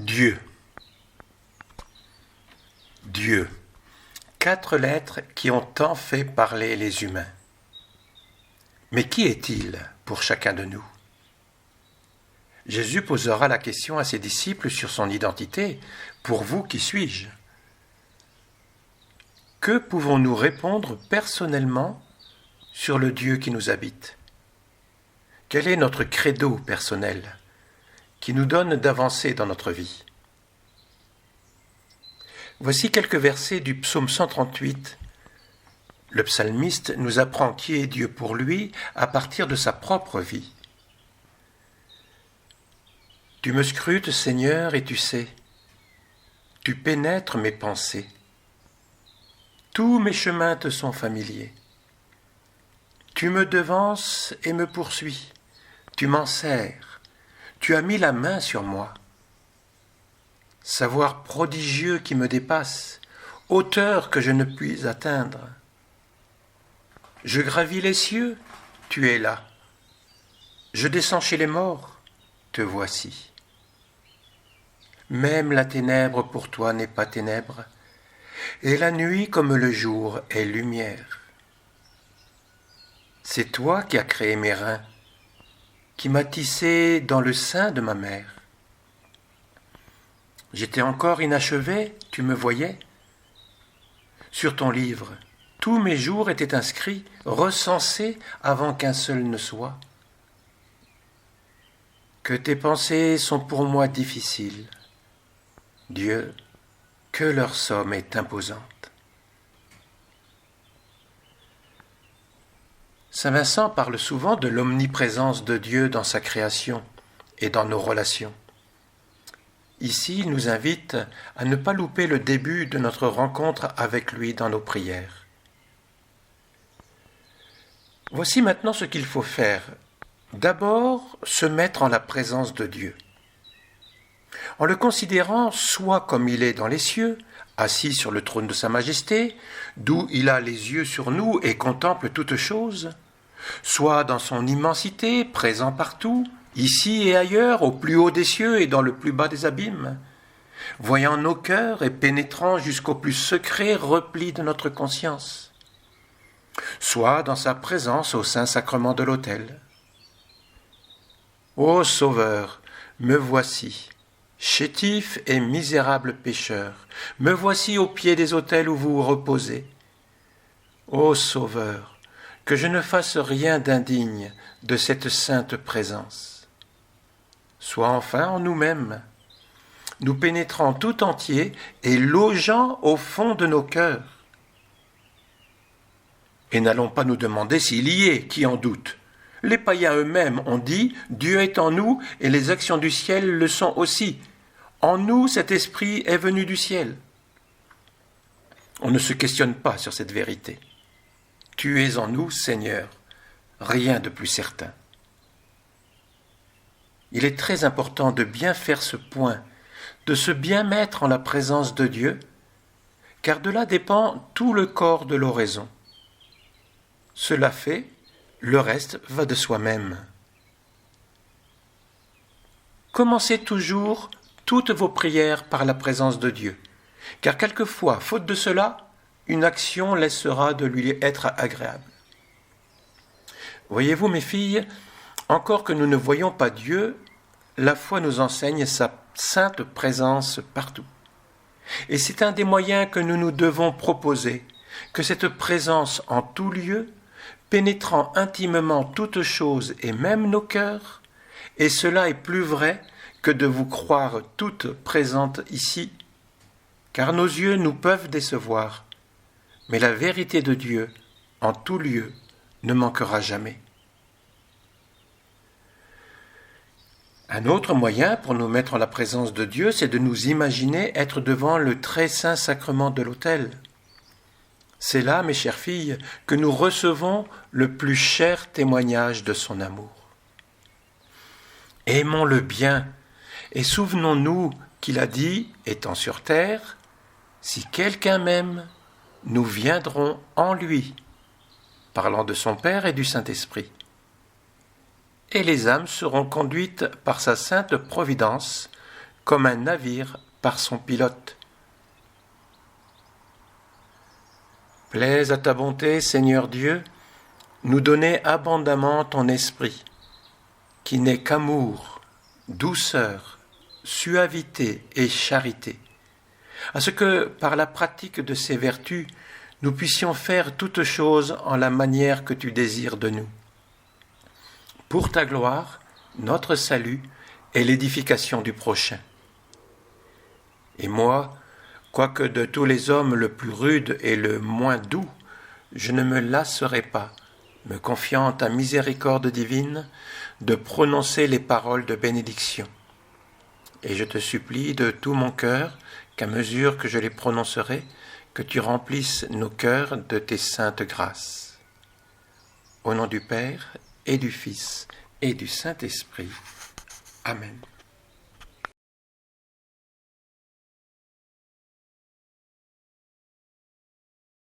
Dieu. Dieu. 4 lettres qui ont tant fait parler les humains. Mais qui est-il pour chacun de nous? Jésus posera la question à ses disciples sur son identité. Pour vous, qui suis-je? Que pouvons-nous répondre personnellement sur le Dieu qui nous habite? Quel est notre credo personnel qui nous donne d'avancer dans notre vie? Voici quelques versets du psaume 138. Le psalmiste nous apprend qui est Dieu pour lui à partir de sa propre vie. Tu me scrutes, Seigneur, et tu sais. Tu pénètres mes pensées. Tous mes chemins te sont familiers. Tu me devances et me poursuis. Tu m'enserres. Tu as mis la main sur moi. Savoir prodigieux qui me dépasse, hauteur que je ne puis atteindre. Je gravis les cieux, tu es là. Je descends chez les morts, te voici. Même la ténèbre pour toi n'est pas ténèbre, et la nuit comme le jour est lumière. C'est toi qui as créé mes reins, qui m'as tissé dans le sein de ma mère. J'étais encore inachevé, tu me voyais. Sur ton livre, tous mes jours étaient inscrits, recensés avant qu'un seul ne soit. Que tes pensées sont pour moi difficiles. Dieu, que leur somme est imposante. Saint Vincent parle souvent de l'omniprésence de Dieu dans sa création et dans nos relations. Ici, il nous invite à ne pas louper le début de notre rencontre avec lui dans nos prières. Voici maintenant ce qu'il faut faire. D'abord, se mettre en la présence de Dieu. En le considérant soit comme il est dans les cieux, assis sur le trône de sa majesté, d'où il a les yeux sur nous et contemple toutes choses, soit dans son immensité, présent partout, ici et ailleurs, au plus haut des cieux et dans le plus bas des abîmes, voyant nos cœurs et pénétrant jusqu'au plus secret repli de notre conscience, soit dans sa présence au Saint-Sacrement de l'autel. Ô Sauveur, me voici, chétif et misérable pécheur, me voici au pied des autels où vous reposez. Ô Sauveur, que je ne fasse rien d'indigne de cette sainte présence. Soit enfin en nous-mêmes, nous pénétrant tout entier et logeant au fond de nos cœurs. Et n'allons pas nous demander s'il y est, qui en doute. Les païens eux-mêmes ont dit « Dieu est en nous et les actions du ciel le sont aussi. En nous, cet esprit est venu du ciel. » On ne se questionne pas sur cette vérité. Tu es en nous, Seigneur, rien de plus certain. Il est très important de bien faire ce point, de se bien mettre en la présence de Dieu, car de là dépend tout le corps de l'oraison. Cela fait, le reste va de soi-même. Commencez toujours toutes vos prières par la présence de Dieu, car quelquefois, faute de cela, une action laissera de lui être agréable. Voyez-vous, mes filles, encore que nous ne voyons pas Dieu, la foi nous enseigne sa sainte présence partout. Et c'est un des moyens que nous nous devons proposer, que cette présence en tout lieu, pénétrant intimement toutes choses et même nos cœurs, et cela est plus vrai que de vous croire toutes présentes ici, car nos yeux nous peuvent décevoir, mais la vérité de Dieu, en tout lieu, ne manquera jamais. Un autre moyen pour nous mettre en la présence de Dieu, c'est de nous imaginer être devant le très saint sacrement de l'autel. C'est là, mes chères filles, que nous recevons le plus cher témoignage de son amour. Aimons-le bien et souvenons-nous qu'il a dit, étant sur terre, « Si quelqu'un m'aime, nous viendrons en lui », parlant de son Père et du Saint-Esprit. Et les âmes seront conduites par sa sainte providence comme un navire par son pilote. Plaise à ta bonté, Seigneur Dieu, nous donner abondamment ton esprit, qui n'est qu'amour, douceur, suavité et charité, à ce que, par la pratique de ces vertus, nous puissions faire toutes choses en la manière que tu désires de nous. Pour ta gloire, notre salut et l'édification du prochain. Et moi, quoique de tous les hommes le plus rude et le moins doux, je ne me lasserai pas, me confiant à ta miséricorde divine, de prononcer les paroles de bénédiction. Et je te supplie de tout mon cœur, qu'à mesure que je les prononcerai, que tu remplisses nos cœurs de tes saintes grâces. Au nom du Père, et du Fils, et du Saint-Esprit. Amen.